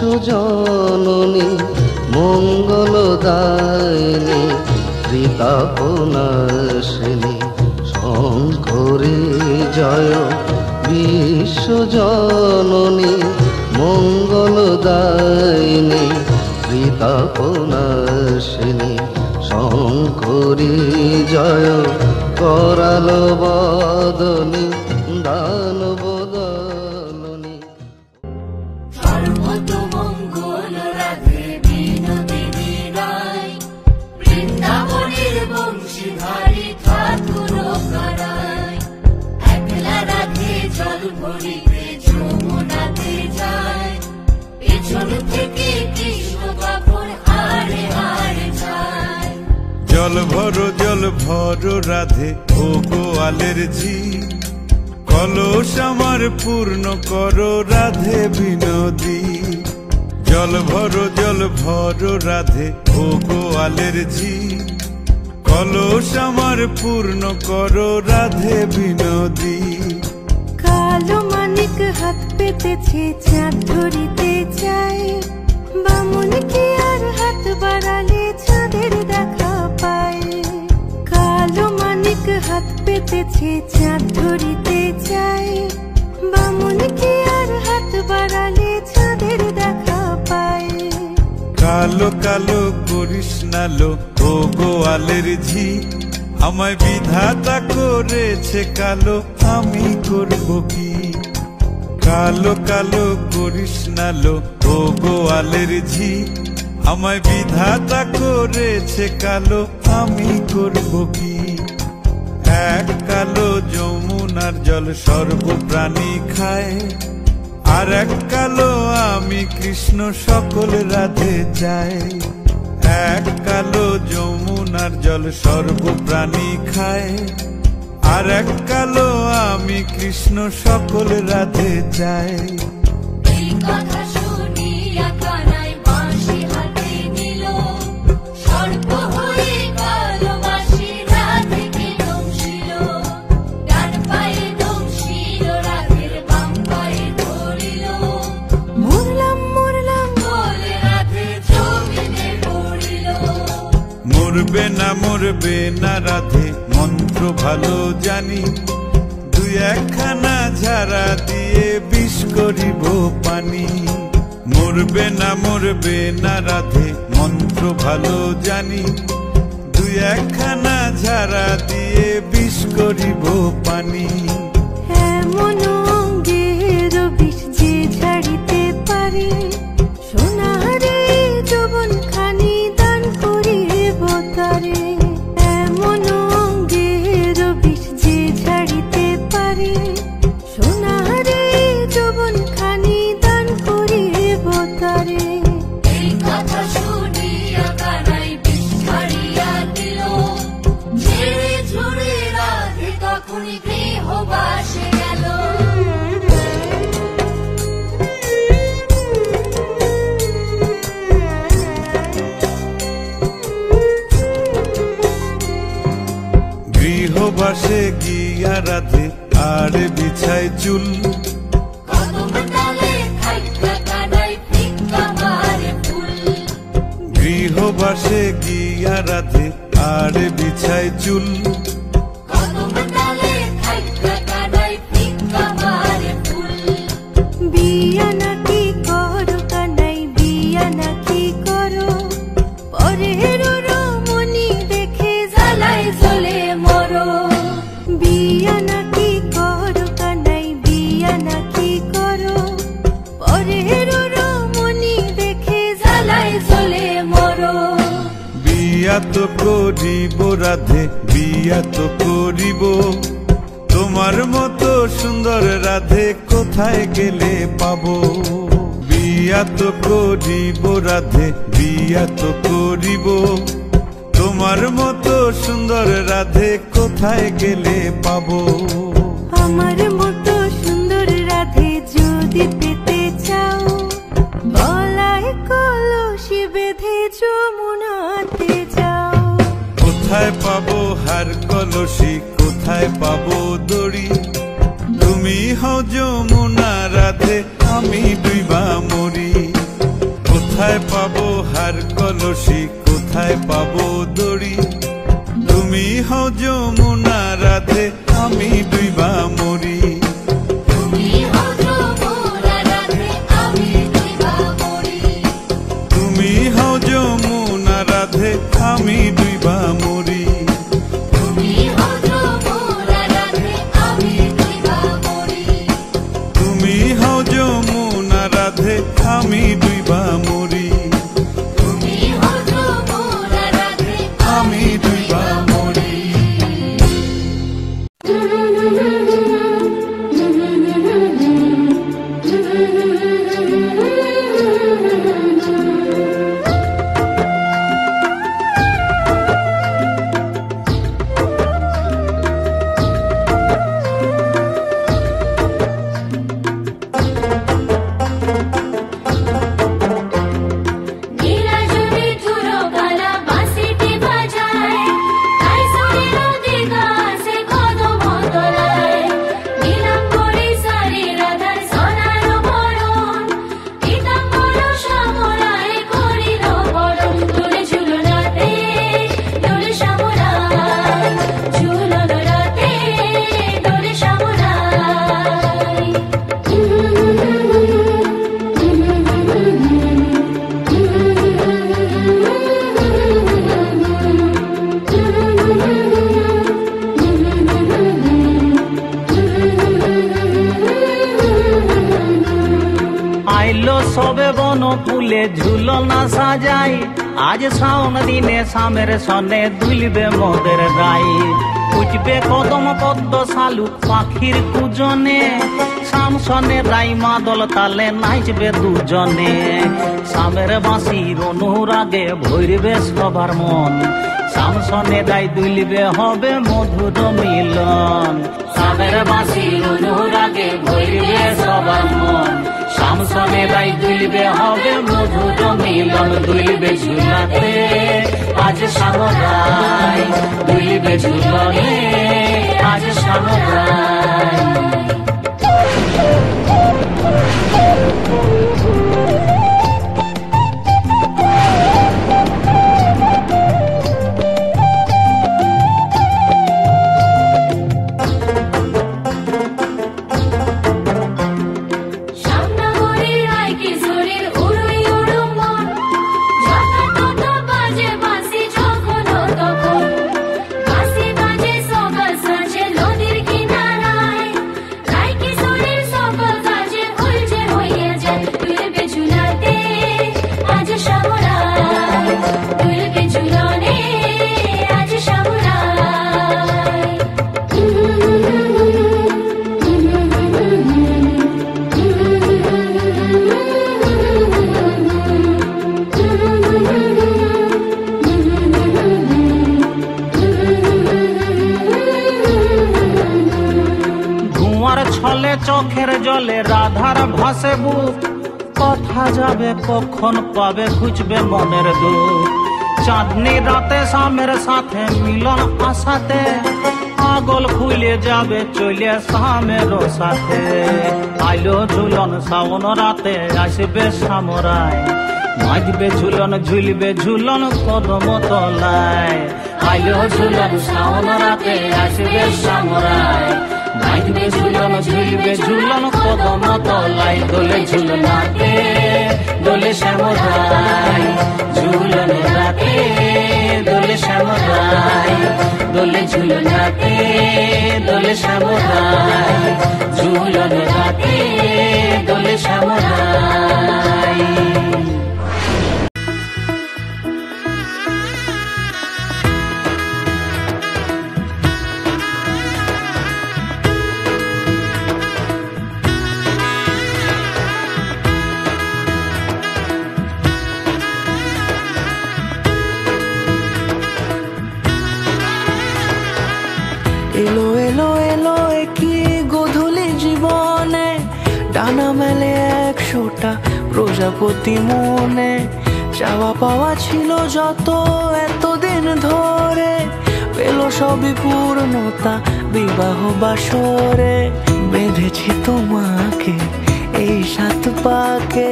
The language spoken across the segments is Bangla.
বিশ্বজননী মঙ্গলদায়িনী ত্রিতাপনাশিনী শঙ্করী জয়। বিশ্বজননী মঙ্গলদায়িনী ত্রিতাপনাশিনী শঙ্করী জয়। করাল বদনী দানব দলনী। সর্বতমঙ্গল রাধে বিনোদিনী রায়, বৃন্দাবনের বংশীধারী ঠাকুর করায়। একলা রাধে জল ভরিতে যমুনাতে যায়, পেছন থেকে কৃষ্ণ কখন হারে হারে যায়। জল ভরো রাধে ও গোয়ালের ঝি, কলস আমার পূর্ণ করো রাধে বিনোদী। জল ভরো রাধে ও গোয়ালের ঝি, কলস আমার পূর্ণ করো রাধে বিনোদী। কালো মানিক হাত পেতেছে চাঁদ ধরিতে চায়, বামুন কি আর হাত বাড়ালে চাঁদের দেখা পায়। কালো মানিক হাত পেতেছে চাঁদ ধরিতে চায়, বামুন কি আর হাত বাড়ালে চাঁদের দেখা পায়। কালো কালো করিস নালো ও গোয়ালের ঝি, আমায় বিধাতা করেছে কালো, আমি করব কি। কালো কালো করিস নালো ও গোয়ালের ঝি, আমায় বিধাতা করেছে কালো, আমি করব কি। এক কালো যমুনার জল সর্বপ্রাণী খায়, আর এক কালো আমি কৃষ্ণ সকল রাধে চাই। এক কালো যমুনার জল সর্বপ্রাণী খায়, আর এক কালো আমি কৃষ্ণ সকল রাধে চাই। এই কথা শুনিয়া কানাই বাঁশি হাতে নিল, সর্প হয়ে কালো বাঁশি রাধেকে দংশিল। ডান পায়ে দংশিল রাধের, বাম পায়ে ধরিল। মরলাম মরলাম বলে রাধে জমিনে পড়িল। মরবে না রাধে মন্ত্র ভালো জানি, দুই একখানা ঝাড়া দিয়ে বিষ করিব পানি। মরবে না রাধে মন্ত্র ভালো জানি, দুই একখানা ঝাড়া দিয়ে বিষ করিব পানি। এমন অঙ্গের বিষ যে ঝাড়িতে পারে, সোনারে যৌবন খানি দান করিব তারে। এমন অঙ্গের বিষ যে ঝাড়িতে পারে, সোনারে যৌবন খানি দান করিব তারে। এই কথা শুনিয়া কানাই বিষ ছাড়িয়া দিল, ঝেড়ে ঝুড়ে রাধে তখনই গৃহবাসে গেল। গৃহবাসে গিয়া রাধে আর বিছায় চুল, কদম ডালে থাইকা কানাই ফিক্কা মারে ফুল। গৃহবাসে গিয়া রাধে আর বিছায় চুল, কদম ডালে থাইকা কানাই ফিক্কা মারে ফুল। বিয়া নাকি করো কানাই, বিয়া নাকি করো, পরের রমণী দেখে জ্বালায় জ্বলে মরো। বিয়া নাকি করো কানাই, বিয়া নাকি করো, পরের রমণী দেখে জ্বালায় জ্বলে মরো। বিয়া তো করিব রাধে, বিয়া তো করিব, তোমার মতো সুন্দর রাধে কোথায় গেলে পাবো। বিয়া তো করিব রাধে, বিয়া তো করিব, তোমার মতো সুন্দর রাধে কোথায় গেলে পাবো। আমার মতো সুন্দর রাধে যদি পেতে চাও, গলায় কলসি বেঁধে যমুনাতে যাও। কোথায় পাবো হার কলসি, কোথায় পাবো দড়ি, তুমি হও যমুনা রাধে, আমি ডুইবা মরি। কোথায় পাবো দড়ি তুমি হও যমুনা রাধে আমি ডুইবা মরি তুমি হও যমুনা রাধে আমি ডুইবা মরি তুমি হও যমুনা রাধে আমি ডুইবা মরি তুমি হও যমুনা রাধে আমি ডুইবা মরি তুমি হও যমুনা রাধে আমি ডুইবা মরি তুমি হও যমুনা রাধে আমি ডুইবা মরি নীলাজুড়ি ধুলো গালা বাঁশিটি বাজায় তাই শরীর দিগা সে কদম তোলায় নীলাম্বরী সারি রাধার সোনার বরণ পীতাম্বর শ্যামলায় করিল বরণ দোলে ঝুলনাতে দোলে শ্যামলায় ঝুলন রাতে দোলে আইলো সবে বন ফুলে ঝুলনা সাজাই আজ শাওন দিনে সামের সনে দুলবে মোদের গাই উঠবে কদম পদ্ম শালুক পাখির কুজনে শামসনে রাই মাদল তালে নাচবে দুজনে সামের বাঁশির অনুরাগে ভরবে সবার মন শামসনে রাই দুলবে হবে মধুর মিলন সামের বাঁশির অনুরাগে ভরবে সবার মন শামসনে রাই দুলবে হবে মধুর মিলন দুলবে ঝুলাতে আজ সামরাই দুলবে ঝুলনে আজ সামরাই শ্যামনগরী রায় কিশোরীর উড়ুই উড়ু মন যখন তত বাজে বাঁশি যখন তখন বাঁশি বাজে সকাল সাঁঝে নদীর কিনারায় রায় কিশোরীর সকল কাজে উলঝে হইয়া যায় দুলবে ঝুলাতে আজ শ্যামলায় দুলবে ঝুলনে আজ ধোঁয়ার ছলে চোখের জলে রাধার ভাসে বুক কথা যাবে কখন পাবে খুঁজবে মনের দুঃখ চাঁদনি রাতে সামের সাথে মিলন আশাতে পাগল খুলে যাবে চলে সামের সাথে আইলো ঝুলন শাওন রাতে আসবে সামরায় নাচবে ঝুলন ঝুলবে ঝুলন কদম তলায় আইলো ঝুলন শাওন রাতে আসবে সামরায় নাচবে ঝুলন ঝুলবে ঝুলন কদম তলায় দোলে ঝুলনাতে দোলে শ্যামরায় ঝুলন রাতে দোলে শ্যামরায় দোলে ঝুলনাতে দোলে শ্যামরায় ঝুলন রাতে দোলে শ্যামরায় এলো এলো এলো কি গোধূলি জীবনে ডানা মেলে 100টা প্রজাপতি মনে চাওয়া পাওয়া ছিল যত এতদিন ধরে পেল সবই পূর্ণতা বিবাহ বাসরে বেঁধেছি তোমাকে এই 7 পাকে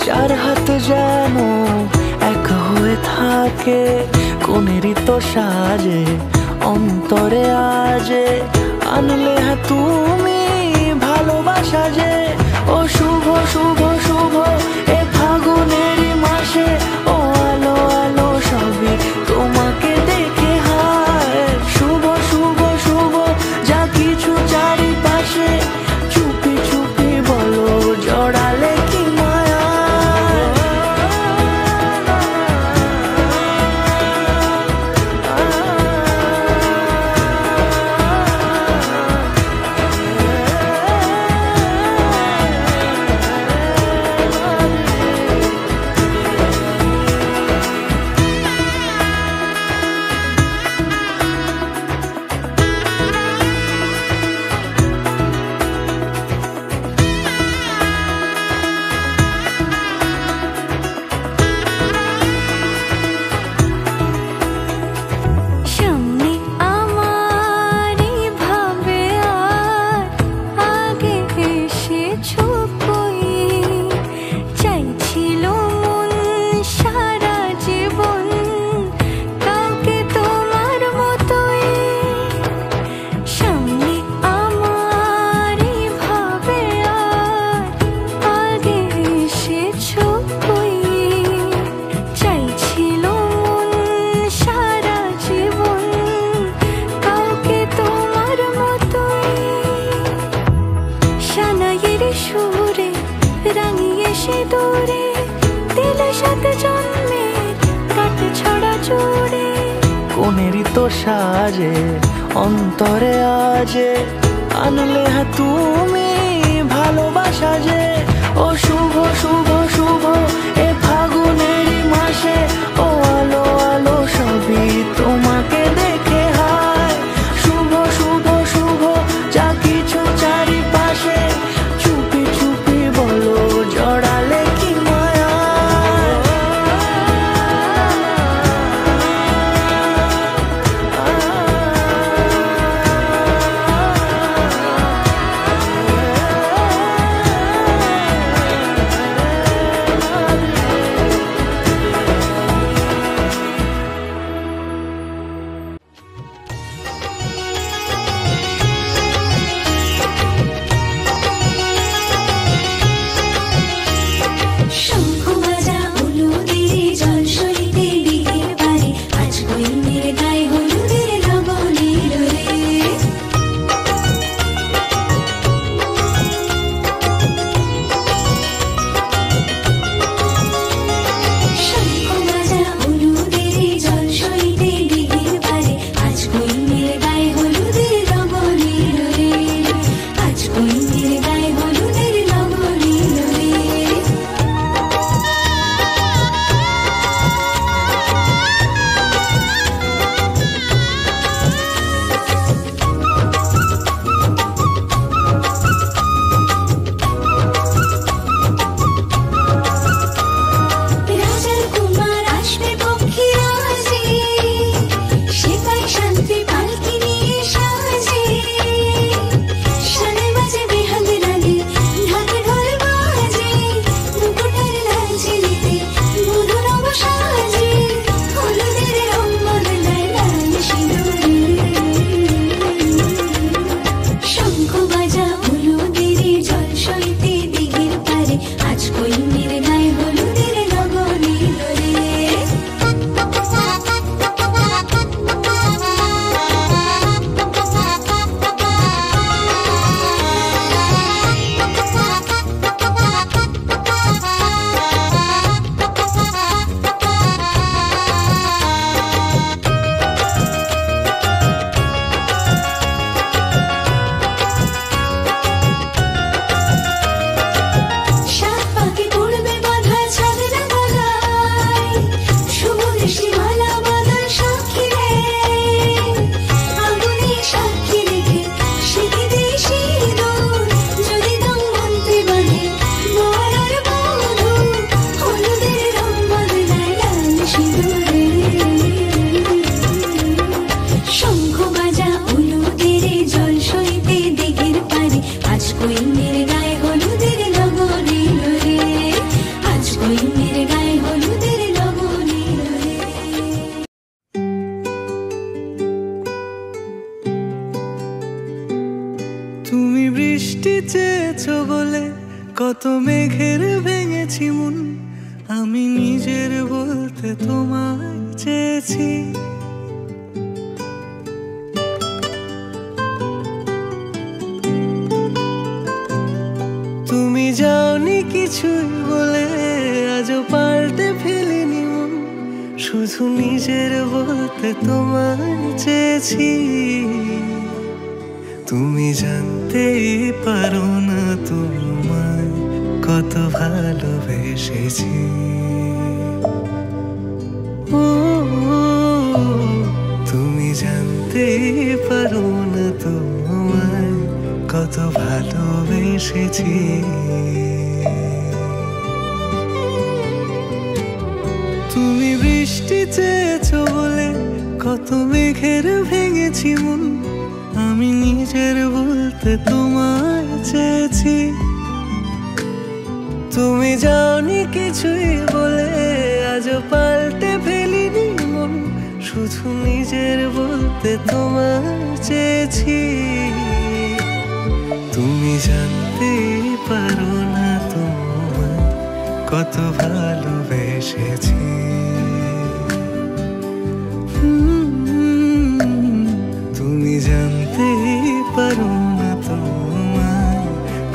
4 হাত যেন এক হয়ে হয়ে থাকে কোনেরই তো সাজে অন্তরে আজে আনলে হ্যাঁ তুমি ভালোবাসা যে ও শুভ শুভ শুভ এ ফাগুনেরই মাসে ও আলো আলো সবই তোমাকে দেখে হায় শুভ শুভ শুভ যা কিছু চারিপাশে চুপি চুপি বলো জড়ালে কি মায়া কোনেরই তো সাজে অন্তরে আজে আনলে হ্যাঁ তুমি ভালোবাসা যে ও শুভ শুভ শুভ এ ফাগুনেরই মাসে ও আলো আলো সবই তোমাকে দেখে হায় শুভ শুভ শুভ যা কিছু চারিপাশে চুপি চুপি বলো জড়ালে কি মায়া কত মেঘের ভেঙেছি মন, আমি নিজের বলতে তোমায় চেয়েছি। তুমি যাওনি কিছুই বলে, আজও পাল্টে ফেলিনি মন, শুধু নিজের বলতে তোমায় চেয়েছি। তুমি জানতেই পারো না তোমায় কত ভালোবেসেছি। ও তুমি জানতেই পারো না তোমায় কত ভালোবেসেছি। তুমি বৃষ্টি চেয়েছো বলে কত মেঘের ভেঙেছি মন, আমি নিজের বলতে তোমায় চেয়েছি। তুমি যাওনি কিছুই বলে, আজও পাল্টে ফেলিনি মন, শুধু নিজের বলতে তোমায় চেয়েছি। তুমি জানতে পারো না তোমায় কত ভালোবেসেছি। তুমি জানতে পারো না তোমায়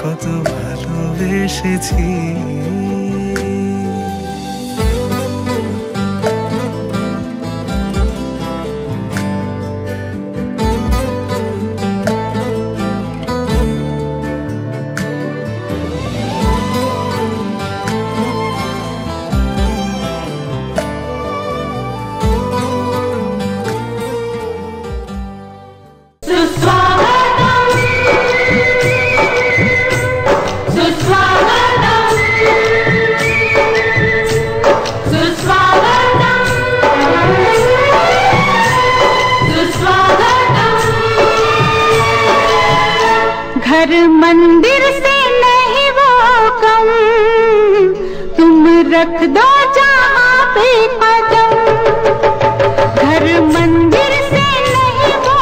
কত ভালোবেসেছি। घर मंदिर से नहीं वो कम, तुम रख दो जहाँ पे कदम। घर मंदिर से नहीं वो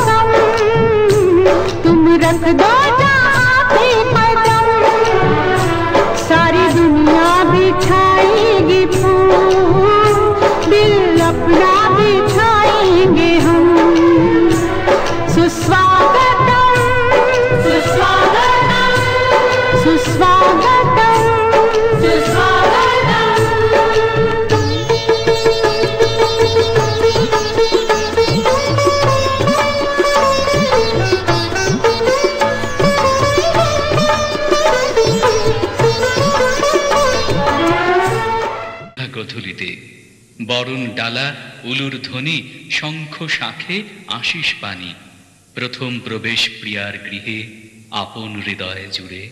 कम, तुम रख दो जहाँ पे कदम। सारी दुनिया बिछाएगी फूल, दिल अपना बिछाएंगे हम। सुस्वागतम सुस्वागतम सुस्वागतम सुस्वागतम। গধূলিতে বরণ ডালা, উলুর ধ্বনি, শঙ্খ শাঁখে আশিস বাণী, প্রথম প্রবেশ প্রিয়ার গৃহে আপন হৃদয় জুড়ে।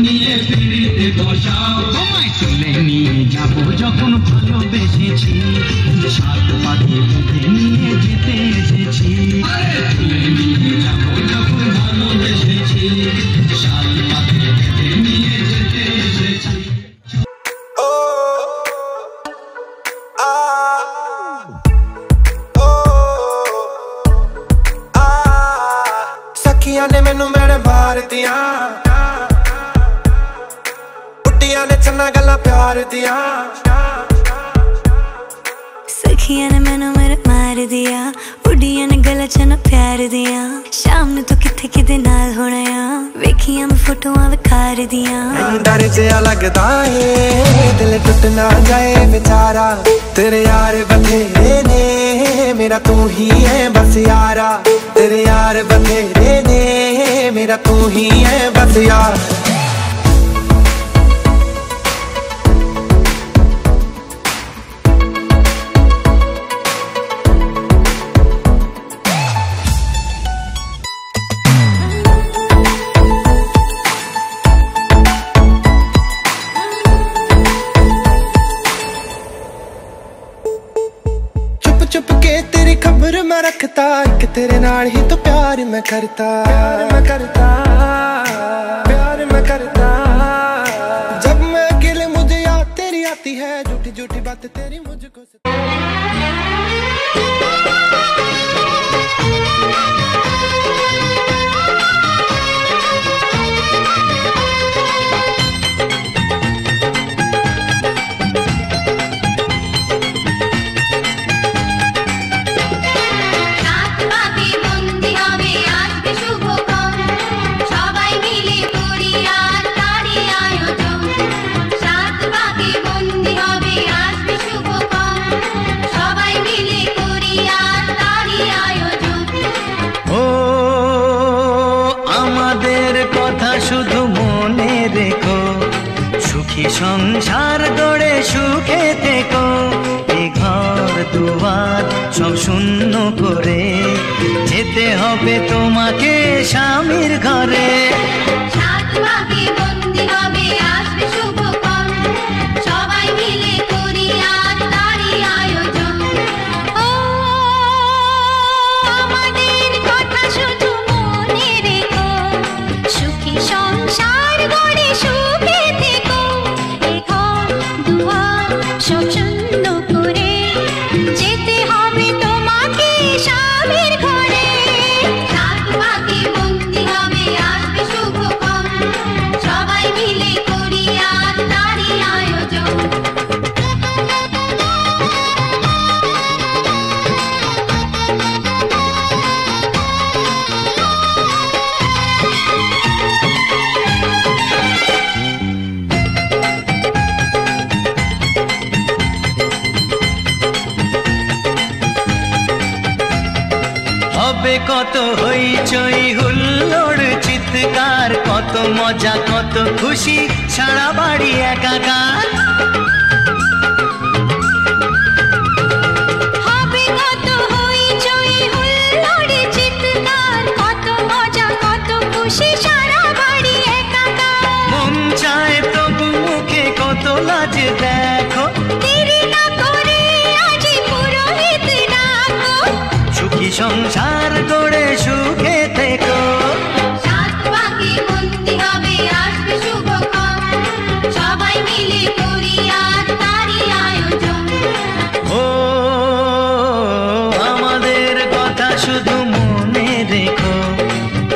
নিয়ে ফিরিতে বসাও তোমায় তুলে নিয়ে যাবো যখন ভালোবেসেছি, সাত পাকে বেঁধে নিয়ে যেতে এসেছি। তুলে নিয়ে যাবো যখন ভালোবেসেছি, সাত পাকে বেঁধে নিয়ে যেতে এসেছি। सखियां ने मैनू मेरे मार दिया, बुढ़िया ने चन्ना गल्लां प्यार दिया। सखिया ने मैनू मेरे मार दिया, बुढ़िया ने गला चना प्यार दिया। शाम नू तू किथे किदे नाल होना आ, वेखियां मैं फोटोआं विखार दिया। डर जिहा लगदा है दिल टुट ना जाए बेचारा, तेरे यार बथेरे ने मेरा तू ही है बस यारा। तेरे यार बथेरे ने मेरा तू ही है बस यार। चुप के तेरी खबर मैं रखता, कि तेरे नाल ही तो प्यार मैं करता। प्यार मैं करता, प्यार मैं करता। जब मैं अकेले मुझे याद तेरी आती है, झूठी झूठी बात तेरी मुझको শুধু মনে রেখো, সুখী সংসার গড়ে সুখে থেকো। এ ঘর দুয়ার সব শূন্য করে যেতে হবে তোমাকে স্বামীর ঘরে। কত হইচই হুল্লোড় চিৎকার, কত মজা কত খুশি, সারা বাড়ি একাকার। হবে কত হইচই হুল্লোড় চিৎকার, কত মজা কত খুশি, সারা বাড়ি একাকার। মন চায় তবু মুখে কত লাজ দেখো, দেরি না করে আজি পুরোহিত ডাকো। সুখী সংসার গড়ে সুখে থেকো। সাত পাকে বন্দি হবে আসবে শুভক্ষণ, সবাই মিলে করি আজ তারই আয়োজন। ও আমাদের কথা শুধু মনে রেখো,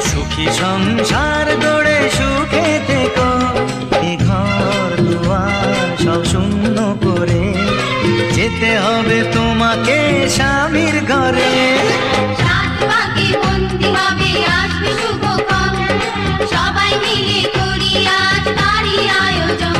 সুখী সংসার গড়ে সুখে থেকো। এ ঘর দুয়ার সব শূন্য করে যেতে হবে তোমাকে স্বামীর ঘরে। সাত পাকে বন্দি হবে আসবে শুভক্ষণ, সবাই মিলে করি আজ তারই আয়োজন।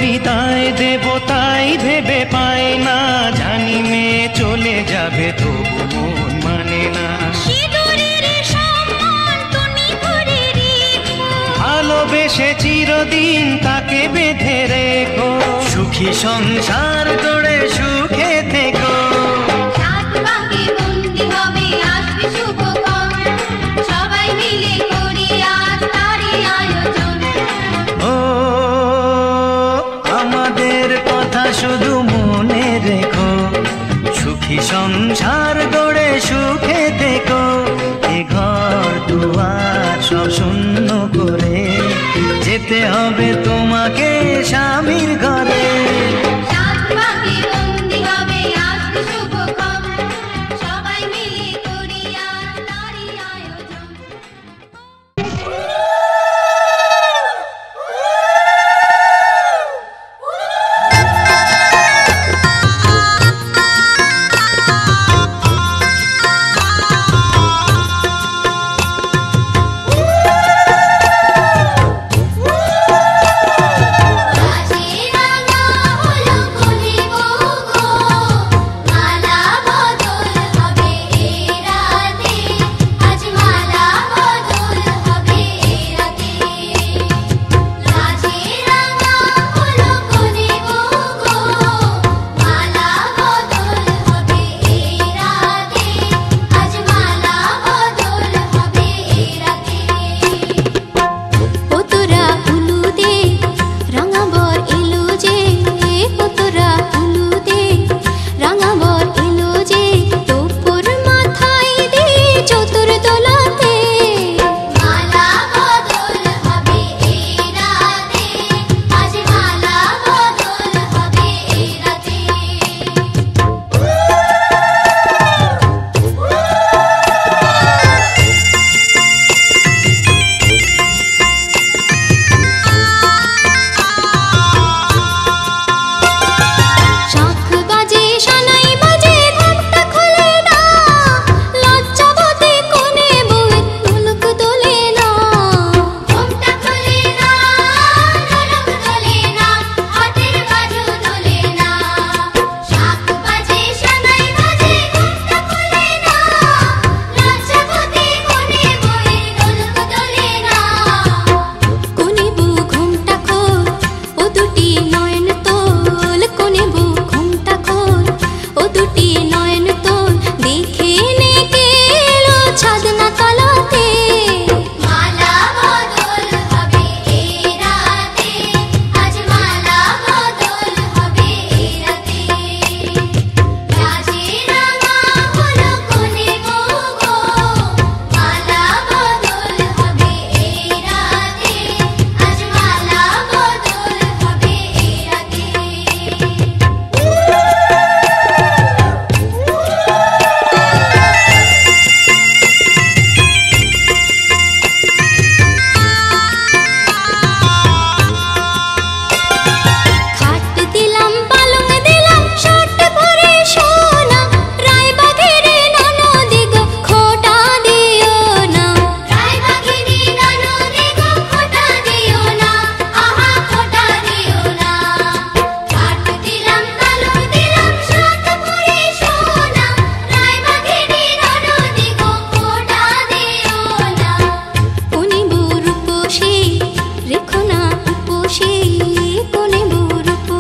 বিদায় দেব তাই ভেবে পাই না, জানি মেয়ে চলে যাবে তবু মন মানে না। ভালোবেসে চিরদিন তাকে বেঁধে রেখো, সুখী সংসার গড়ে সুখে থেকো। শুধু মনে রেখো, সুখী সংসার গড়ে সুখে থেকো। এ ঘর দুয়ার সব শূন্য করে যেতে হবে তোমাকে স্বামীর ঘরে।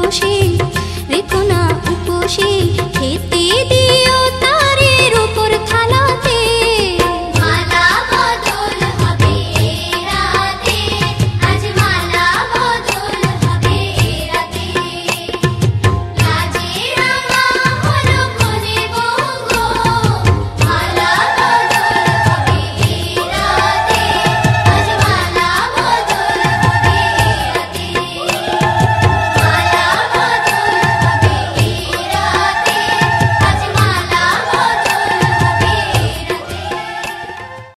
উপসে রেখো না উপসে